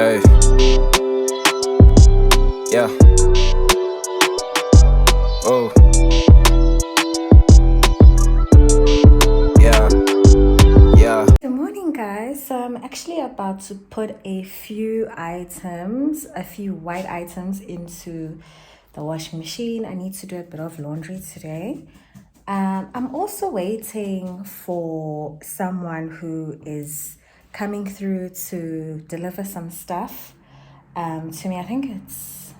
Hey, yeah, oh, yeah, yeah. Good morning, guys. So I'm actually about to put a few white items into the washing machine. I need to do a bit of laundry today. I'm also waiting for someone who is coming through to deliver some stuff to me. I think it's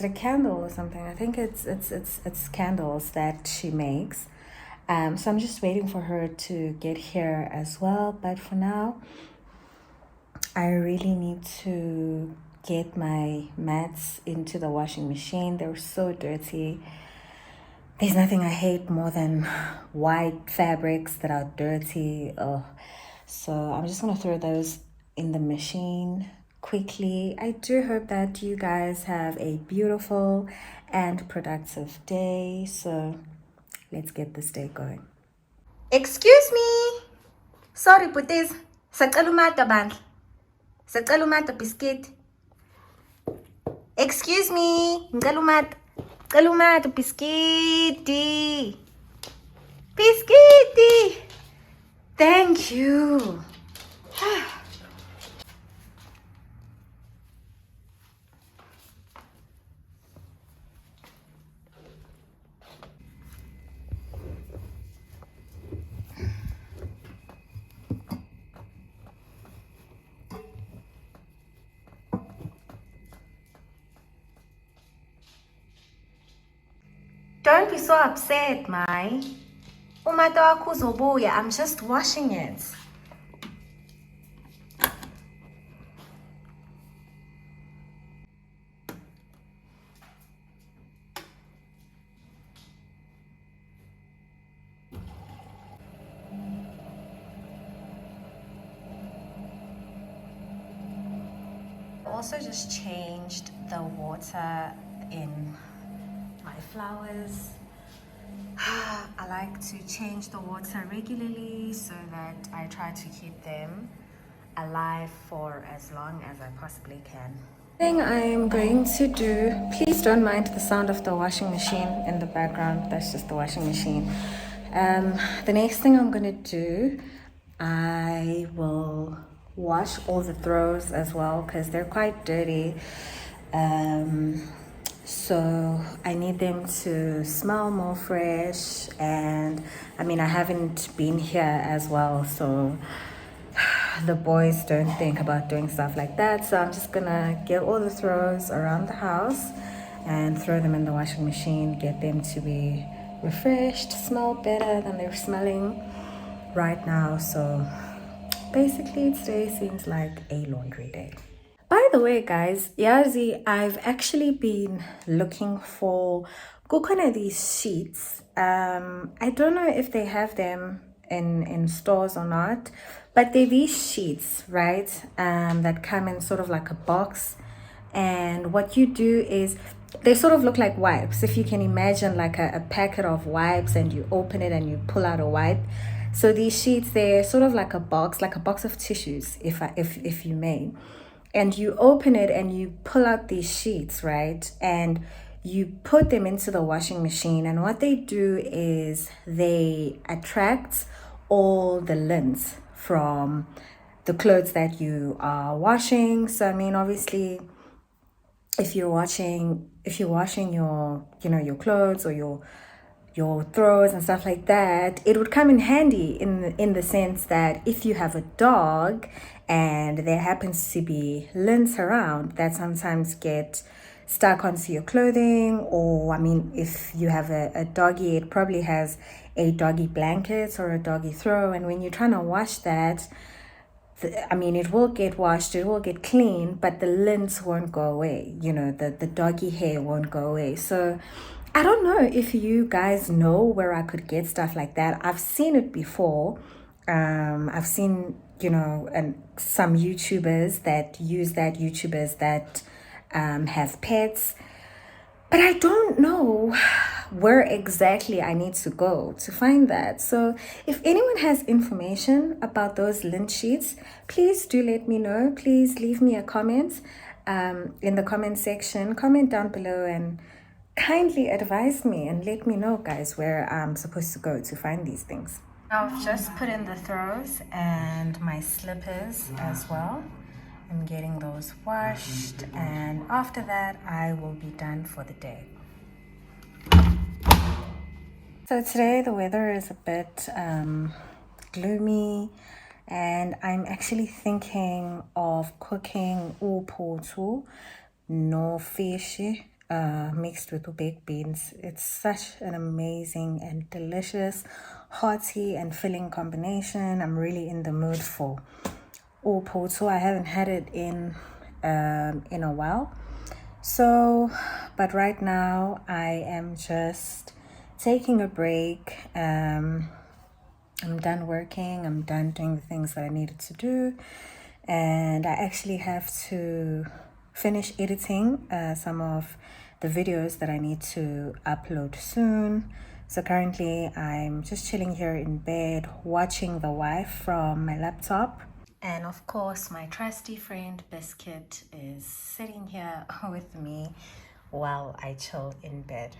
a candle or something. I think it's candles that she makes. So I'm just waiting for her to get here as well. But for now, I really need to get my mats into the washing machine. They're so dirty. There's nothing I hate more than white fabrics that are dirty. Oh, so I'm just gonna throw those in the machine quickly. I do hope that you guys have a beautiful and productive day. So let's get this day going. Excuse me. Sorry, Putis. Sacalo mata bandla. Sacalo mata biscuit. Excuse me. Ngicela umata. Ngicela umata biscuit. Biscuit. Thank you. Don't be so upset, Mai. Umata wakho uzobuya. I'm just washing it. I also just changed the water in my flowers. I like to change the water regularly so that I try to keep them alive for as long as I possibly can. Thing I'm going to do, please don't mind the sound of the washing machine in the background. That's just the washing machine. The next thing I'm gonna do, I will wash all the throws as well because they're quite dirty. So I need them to smell more fresh, and I mean I haven't been here as well, so the boys don't think about doing stuff like that. So I'm just gonna get all the throws around the house and throw them in the washing machine, get them to be refreshed, smell better than they're smelling right now. So basically today seems like a laundry day. By the way, guys, Yazi, I've actually been looking for kukhona these sheets. I don't know if they have them in stores or not, but they're these sheets, right? That come in sort of like a box. And what you do is they sort of look like wipes. If you can imagine like a packet of wipes and you open it and you pull out a wipe. So these sheets, they're sort of like a box of tissues, if you may. And you open it and you pull out these sheets, right? And you put them into the washing machine. And what they do is they attract all the lint from the clothes that you are washing. So I mean, obviously, if you're washing your your clothes or your throws and stuff like that, it would come in handy in the sense that if you have a dog and there happens to be lint around that sometimes get stuck onto your clothing, or I mean if you have a doggy, it probably has a doggy blanket or a doggy throw, and when you're trying to wash that, I mean, it will get washed, it will get clean, but the lint won't go away. The doggy hair won't go away. So I don't know if you guys know where I could get stuff like that. I've seen it before. I've seen, and some YouTubers that use that, YouTubers that have pets. But I don't know where exactly I need to go to find that. So if anyone has information about those lint sheets, please do let me know. Please leave me a comment in the comment section. Comment down below and kindly advise me and let me know, guys, where I'm supposed to go to find these things. I've just put in the throws and my slippers as well. I'm getting those washed, and after that I will be done for the day. So today the weather is a bit gloomy, and I'm actually thinking of cooking uphuthu no fish mixed with baked beans. It's such an amazing and delicious, hearty and filling combination. I'm really in the mood for uphuthu. I haven't had it in a while. So, but right now I am just taking a break. I'm done working. I'm done doing the things that I needed to do, and I actually have to finish editing some of the videos that I need to upload soon. So currently I'm just chilling here in bed watching The Wife from my laptop. And of course, my trusty friend Biscuit is sitting here with me while I chill in bed.